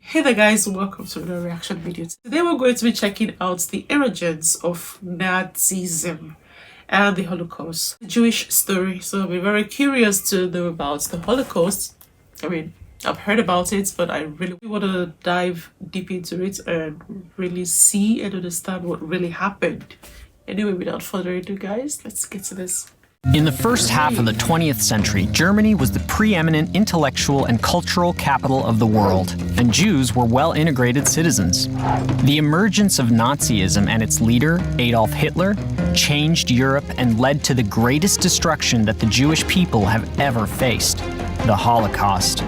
Hey there guys, welcome to another reaction video. Today we're going to be checking out the origins of Nazism and the Holocaust, the Jewish story. So I'll be very curious to know about the Holocaust. I've heard about it, but I really want to dive deep into it and really see and understand what really happened. Anyway, without further ado guys, let's get to this. In the first half of the 20th century, Germany was the preeminent intellectual and cultural capital of the world, and Jews were well-integrated citizens. The emergence of Nazism and its leader, Adolf Hitler, changed Europe and led to the greatest destruction that the Jewish people have ever faced, the Holocaust.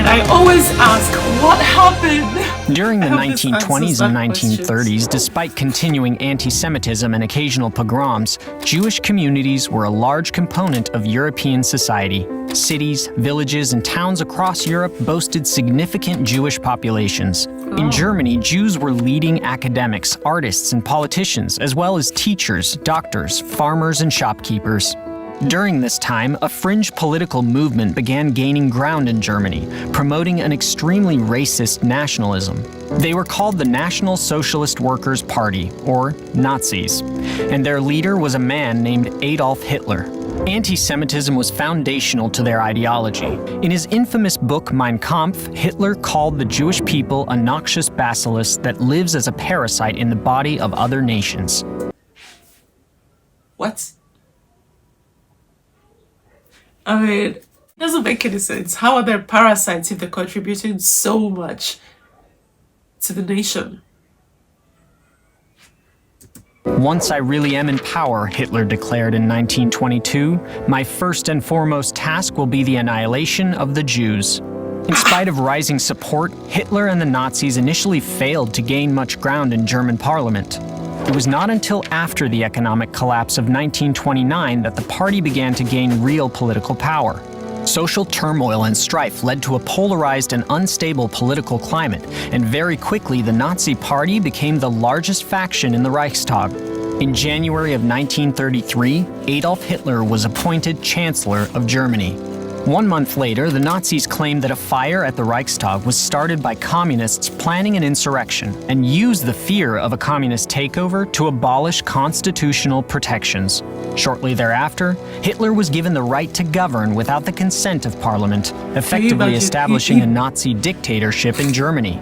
I always ask, what happened? During the 1920s and 1930s, despite continuing anti-Semitism and occasional pogroms, Jewish communities were a large component of European society. Cities, villages, and towns across Europe boasted significant Jewish populations. In Germany, Jews were leading academics, artists, and politicians, as well as teachers, doctors, farmers, and shopkeepers. During this time, a fringe political movement began gaining ground in Germany, promoting an extremely racist nationalism. They were called the National Socialist Workers' Party, or Nazis, and their leader was a man named Adolf Hitler. Anti-Semitism was foundational to their ideology. In his infamous book Mein Kampf, Hitler called the Jewish people a noxious bacillus that lives as a parasite in the body of other nations. What? It doesn't make any sense. How are there parasites if they're contributing so much to the nation? Once I really am in power, Hitler declared in 1922, my first and foremost task will be the annihilation of the Jews. In spite of rising support, Hitler and the Nazis initially failed to gain much ground in German parliament. It was not until after the economic collapse of 1929 that the party began to gain real political power. Social turmoil and strife led to a polarized and unstable political climate, and very quickly the Nazi Party became the largest faction in the Reichstag. In January of 1933, Adolf Hitler was appointed Chancellor of Germany. 1 month later, the Nazis claimed that a fire at the Reichstag was started by communists planning an insurrection and used the fear of a communist takeover to abolish constitutional protections. Shortly thereafter, Hitler was given the right to govern without the consent of parliament, effectively establishing a Nazi dictatorship in Germany.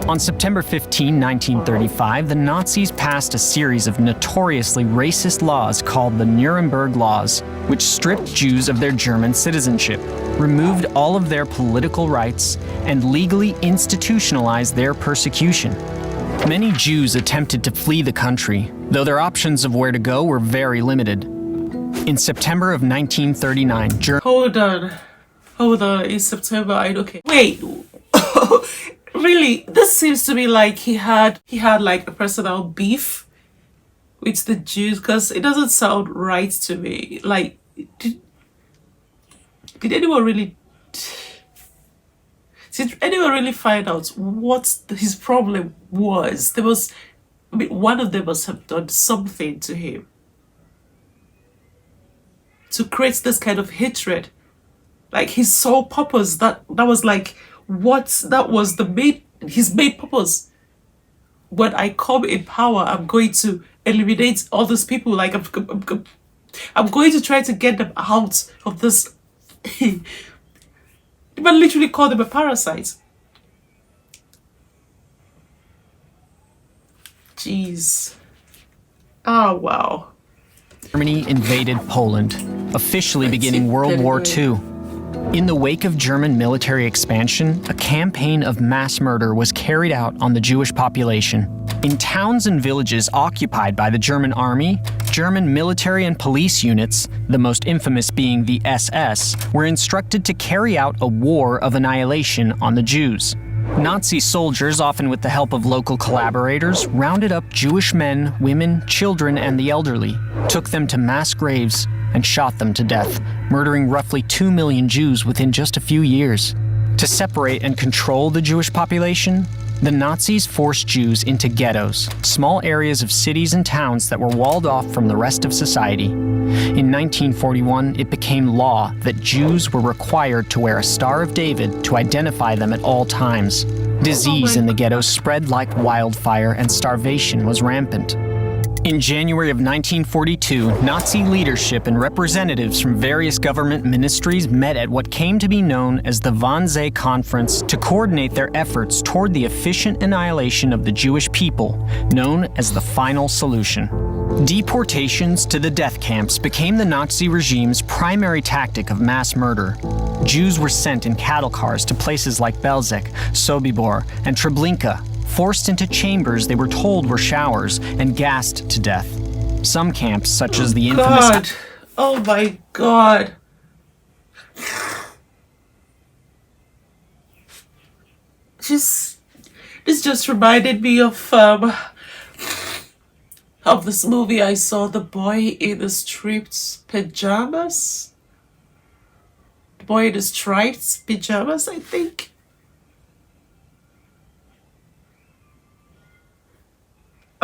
On September 15, 1935, the Nazis passed a series of notoriously racist laws called the Nuremberg Laws, which stripped Jews of their German citizenship, removed all of their political rights, and legally institutionalized their persecution. Many Jews attempted to flee the country, though their options of where to go were very limited. In September of 1939, Hold on, in September, okay. Wait, really, this seems to be like he had like a personal beef with the Jews, because it doesn't sound right to me. Like, did anyone really find out what his problem was? One of them must have done something to him to create this kind of hatred. Like his sole purpose, that was like his main purpose. When I come in power, I'm going to eliminate all these people. Like I'm going to try to get them out of this. But literally call them a parasite. Jeez. Oh wow. Germany invaded Poland, officially beginning World War II. In the wake of German military expansion, a campaign of mass murder was carried out on the Jewish population. In towns and villages occupied by the German army, German military and police units, the most infamous being the SS, were instructed to carry out a war of annihilation on the Jews. Nazi soldiers, often with the help of local collaborators, rounded up Jewish men, women, children, and the elderly, took them to mass graves, and shot them to death, murdering roughly 2 million Jews within just a few years. To separate and control the Jewish population, The Nazis forced Jews into ghettos, small areas of cities and towns that were walled off from the rest of society. In 1941, it became law that Jews were required to wear a Star of David to identify them at all times. Disease in the ghettos spread like wildfire, and starvation was rampant. In January of 1942, Nazi leadership and representatives from various government ministries met at what came to be known as the Wannsee Conference to coordinate their efforts toward the efficient annihilation of the Jewish people, known as the Final Solution. Deportations to the death camps became the Nazi regime's primary tactic of mass murder. Jews were sent in cattle cars to places like Belzec, Sobibor, and Treblinka, forced into chambers they were told were showers, and gassed to death. Some camps, such as the infamous... God. Oh my God. This just reminded me of this movie I saw, The Boy in the Striped Pajamas. The Boy in the Striped Pajamas, I think.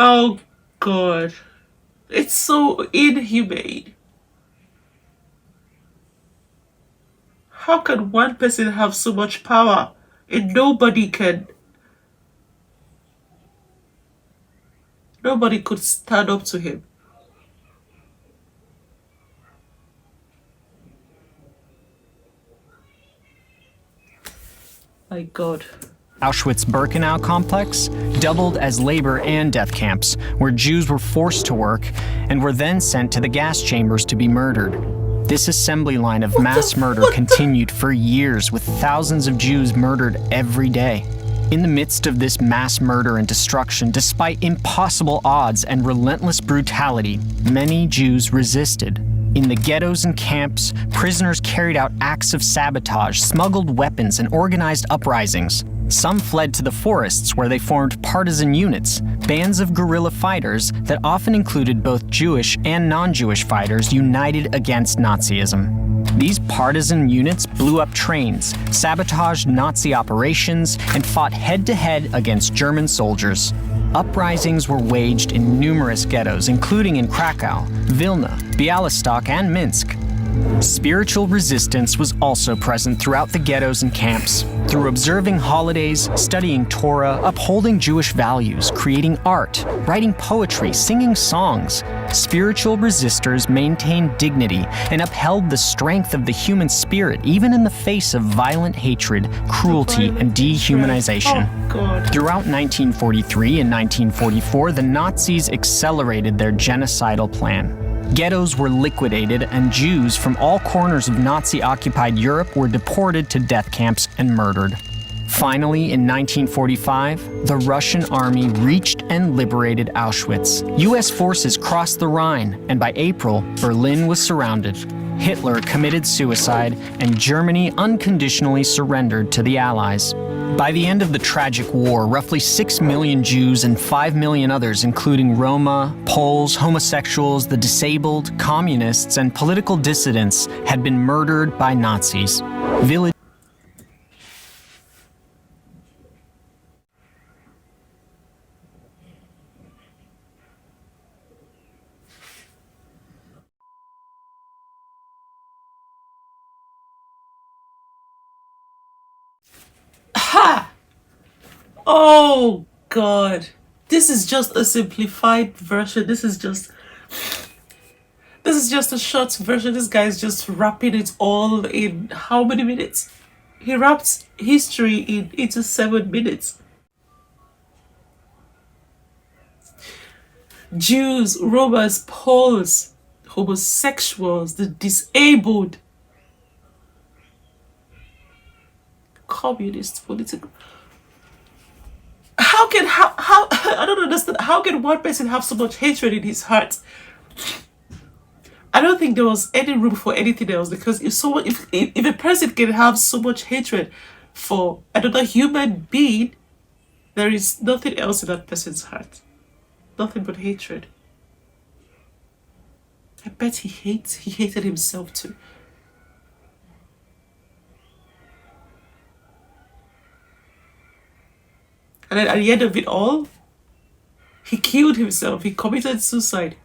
Oh God, it's so inhumane. How can one person have so much power and nobody could stand up to him? My God. Auschwitz-Birkenau complex doubled as labor and death camps, where Jews were forced to work and were then sent to the gas chambers to be murdered. This assembly line of mass murder continued for years, with thousands of Jews murdered every day. In the midst of this mass murder and destruction, despite impossible odds and relentless brutality, many Jews resisted. In the ghettos and camps, prisoners carried out acts of sabotage, smuggled weapons, and organized uprisings. Some fled to the forests, where they formed partisan units, bands of guerrilla fighters that often included both Jewish and non-Jewish fighters united against Nazism. These partisan units blew up trains, sabotaged Nazi operations, and fought head-to-head against German soldiers. Uprisings were waged in numerous ghettos, including in Krakow, Vilna, Bialystok, and Minsk. Spiritual resistance was also present throughout the ghettos and camps. Through observing holidays, studying Torah, upholding Jewish values, creating art, writing poetry, singing songs, spiritual resistors maintained dignity and upheld the strength of the human spirit, even in the face of violent hatred, cruelty, and dehumanization. Throughout 1943 and 1944, the Nazis accelerated their genocidal plan. Ghettos were liquidated, and Jews from all corners of Nazi-occupied Europe were deported to death camps and murdered. Finally, in 1945, the Russian army reached and liberated Auschwitz. U.S. forces crossed the Rhine, and by April, Berlin was surrounded. Hitler committed suicide, and Germany unconditionally surrendered to the Allies. By the end of the tragic war, roughly 6 million Jews and 5 million others, including Roma, Poles, homosexuals, the disabled, communists, and political dissidents, had been murdered by Nazis. Ha! Oh God. This is just a simplified version. This is just a short version. This guy is just wrapping it all in how many minutes? He wrapped history into 7 minutes. Jews, Romans, Poles, homosexuals, the disabled, communist, political. How I don't understand. How can one person have so much hatred in his heart? I don't think there was any room for anything else, because if a person can have so much hatred for another human being, there is nothing else in that person's heart. Nothing but hatred. I bet he hated himself too. And then at the end of it all, he killed himself. He committed suicide.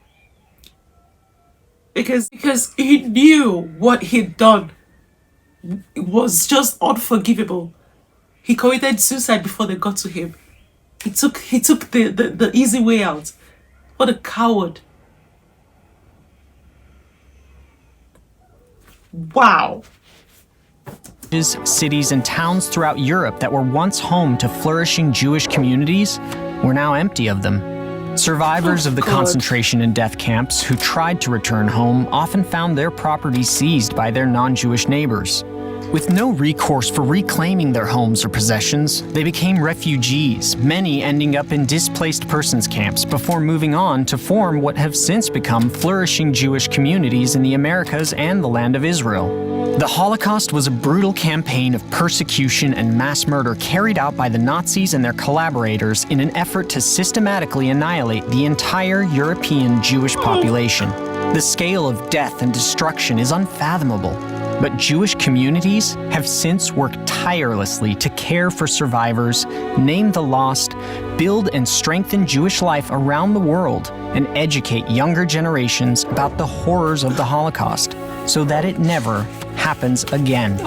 Because he knew what he'd done. It was just unforgivable. He committed suicide before they got to him. He took the easy way out. What a coward. Wow. Cities and towns throughout Europe that were once home to flourishing Jewish communities were now empty of them. Survivors of the concentration and death camps who tried to return home often found their property seized by their non-Jewish neighbors. With no recourse for reclaiming their homes or possessions, they became refugees, many ending up in displaced persons camps before moving on to form what have since become flourishing Jewish communities in the Americas and the land of Israel. The Holocaust was a brutal campaign of persecution and mass murder carried out by the Nazis and their collaborators in an effort to systematically annihilate the entire European Jewish population. The scale of death and destruction is unfathomable. But Jewish communities have since worked tirelessly to care for survivors, name the lost, build and strengthen Jewish life around the world, and educate younger generations about the horrors of the Holocaust so that it never happens again.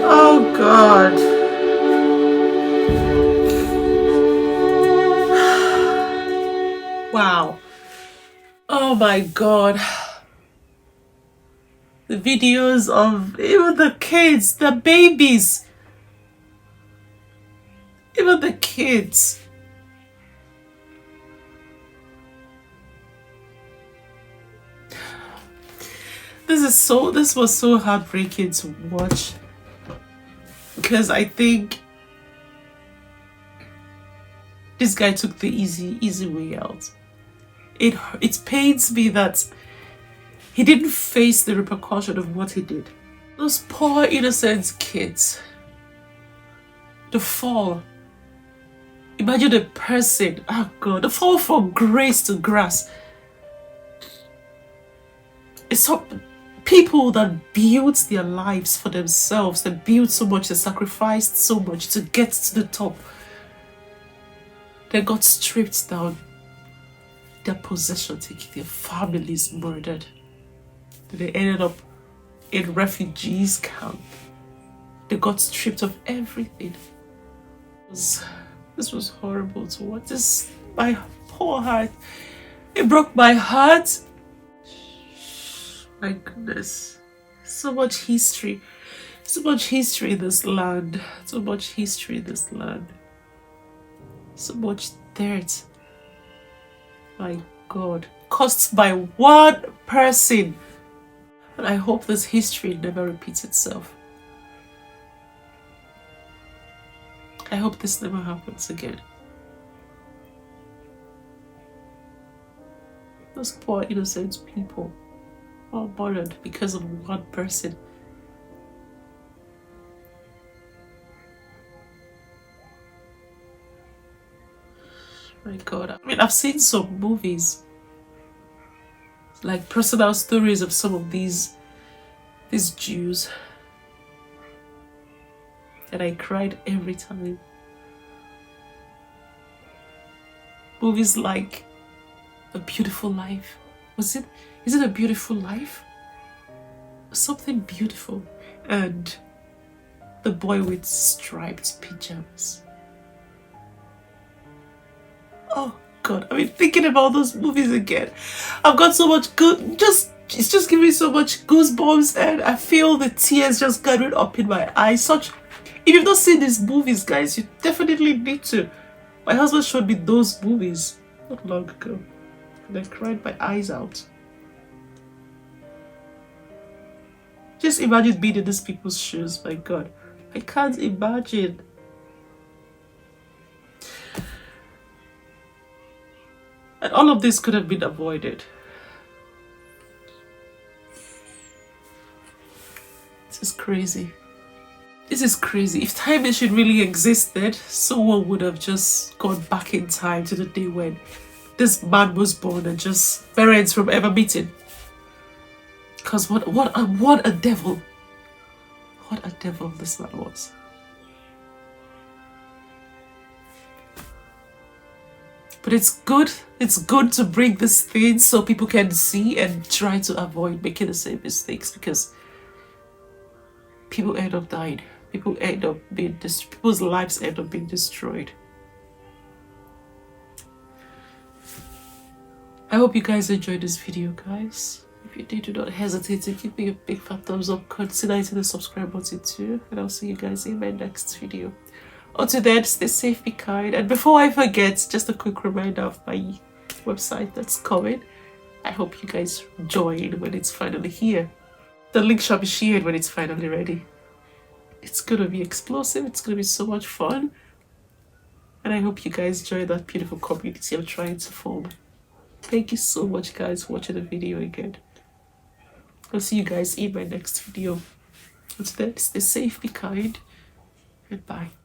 Oh God. Wow. Oh my God. The videos of even the kids, the babies. Even the kids. This was so heartbreaking to watch. Because I think this guy took the easy way out. It pains me that he didn't face the repercussion of what he did. Those poor innocent kids. The fall. Imagine a person, oh God, the fall from grace to grass. It's people that built their lives for themselves. They built so much, they sacrificed so much to get to the top. They got stripped down. Their possession taken, their families murdered. They ended up in refugees camp. They got stripped of everything. This was horrible to watch. My poor heart. It broke my heart. My goodness. So much history. So much history in this land. So much history in this land. So much dirt. My God. Caused by one person. And I hope this history never repeats itself. I hope this never happens again. Those poor innocent people all murdered because of one person. My God. I mean, I've seen some movies, like personal stories of some of these Jews, and I cried every time. Movies like A Beautiful Life. Is it A Beautiful Life? Something beautiful. And The Boy with Striped Pajamas. Oh God, I mean, thinking about those movies again, I've got so much it's just giving me so much goosebumps, and I feel the tears just gathering up in my eyes. If you've not seen these movies, guys, you definitely need to. My husband showed me those movies not long ago, and I cried my eyes out. Just imagine being in these people's shoes. My God, I can't imagine. And all of this could have been avoided. This is crazy. This is crazy. If time machine really existed, someone would have just gone back in time to the day when this man was born and just parents from ever meeting. Because what a devil. What a devil this man was. But it's good to bring this thing so people can see and try to avoid making the same mistakes, because people end up dying. People's lives end up being destroyed. I hope you guys enjoyed this video, guys. If you did, do not hesitate to give me a big fat thumbs up. Consider hitting the subscribe button too, and I'll see you guys in my next video. Until then, stay safe, be kind, and before I forget, just a quick reminder of my website that's coming. I hope you guys join when it's finally here. The link shall be shared when it's finally ready. It's gonna be explosive, it's gonna be so much fun, and I hope you guys join that beautiful community I'm trying to form. Thank you so much, guys, for watching the video again. I'll see you guys in my next video. Until then, stay safe, be kind, and bye.